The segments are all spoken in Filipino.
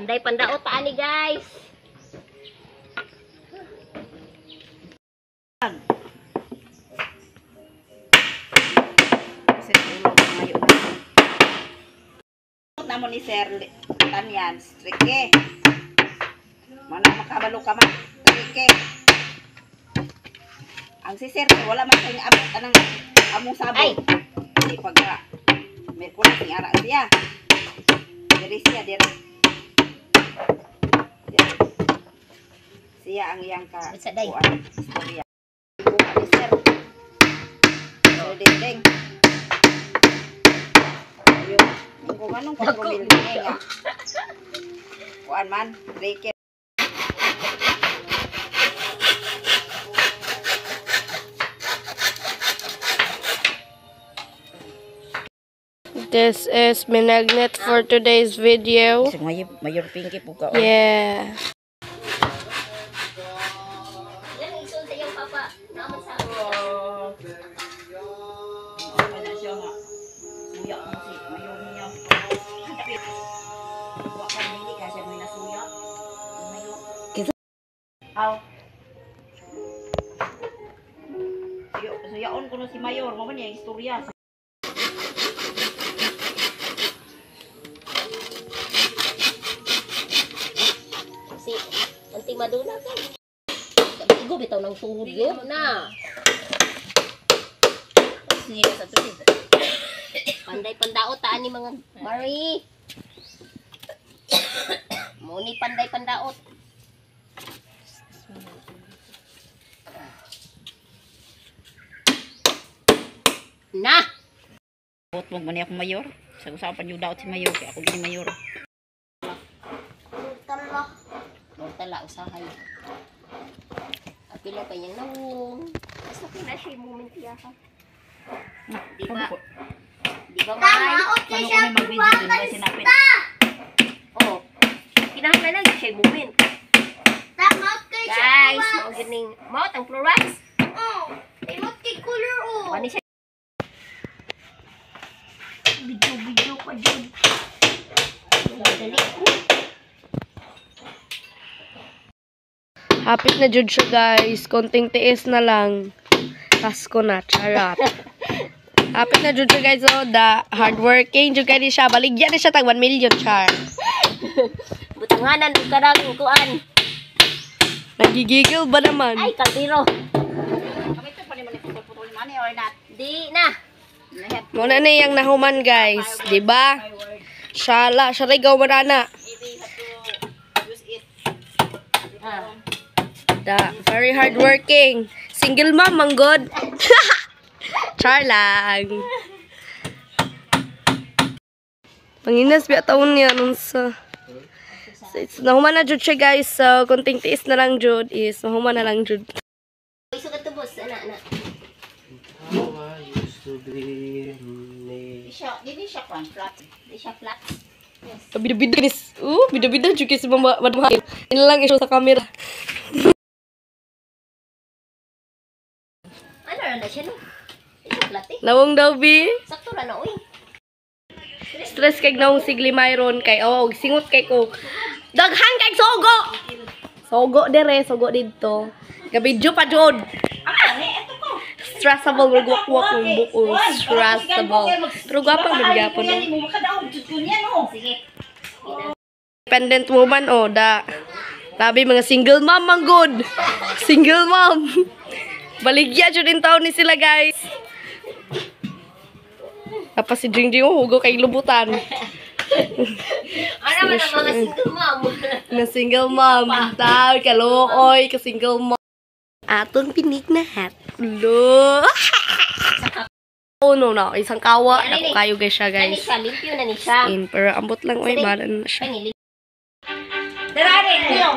Panday pandaot ani guys. Namo ni Sir Tamian, strike. Mana makabalo ka man, strike. Ang si Sir wala man kay abot anang among sabon. Di pagka Merkulis ni ara siya. Diri siya diri. Siya ang iyang ka. Istorya. Buka ni Sir. Sir Dinding. Kung anong pag-rumil niya nga. Kuan man, breaker. This is Minagnet for today's video. Mayor Pinky po ka. Yeah. Yan isun sa iyong papa. Naman sa Suyaon ko na si Mayor, mo man yung istorya. si anting maduna ka. Igo bitaw ng tuhod gyud na. Siya sa tulid. Panday pandaot ani mga Mari. Muni panday pandaot. Na. Bot mo man ako Mayor. Sa usapan yung daot si Mayor, kaya ako gini Mayor. Tala usahay. Apila pa niyang nawong. Basta pina siya yung moment niya ka. Di ba? Di ba mahal? Paano ko may mag-video dun ba sinapin? Oo. Kinahanglan na siya yung moment. Guys, mau gining. Mau tang Florence? Oh, imot kay color oh. Wani siya. Video pa dyan. Dali. Hapit na jud siya guys. Konting tiis na lang. Pasko na. Charot. Hapit na jud siya guys. Oh, da hardworking jud kay siya. Baligyan na siya tag 1 million char. Butanganan ug karang kuan. Nagigigil ba naman? Ay, kaldero. Kami ito pa naman iputol-putol money or not? Di na. Muna na yung nahuman guys. Diba? Shala. Sharigaw marana. Maybe have to use it. Da, very hardworking. Single mom, manggod. Char lang. Panginas, biya taon niya. So, nahuman na jud siya guys. So, konting tiis na lang jud is nahuman na lang jud. Iso ka to boss, ana. Dili siya kwan, flat. Di siya flat. Yes. Bida-bida guys. Bida-bida jud kasi mamahal. Ina lang iso sa camera. Ano ra na siya no? Di siya flat eh. Lawong daw bi. Sakto ra na uy. Stress kay naong sigli mayron kay singot kay ko. Daghan kay sogo. Sogo dire, sogo didto. Gabidyo pa jud. Stressable wag ng buo. Stressable. Pero gwapa man gyapon no. Sige. Independent woman da. Labi mga single mom man good. Single mom. Baligya jud din taon ni sila guys. Apa si Jingjing hugo kay lubutan. Ano man ang mga single mom? Na single mom. Tao kaluoy ka single mom. Atong pinig na hat. Lo. Oh no, isang kawa na kayo guys siya guys. Siya, limpyo na ni siya. Pero ambot lang oy bala na siya. Darare niyo.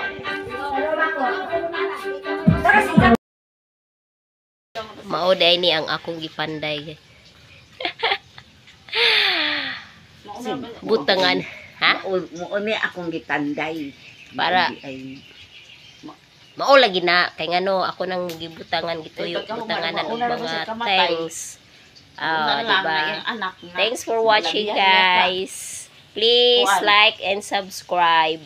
Mao day ni ang akong gipanday. Butangan, ha? Mo ni akong gitanday. Para mao lagi na kay ngano ako nang gibutangan gituyo butanganan og mga thanks. Diba? Thanks for watching guys. Please like and subscribe.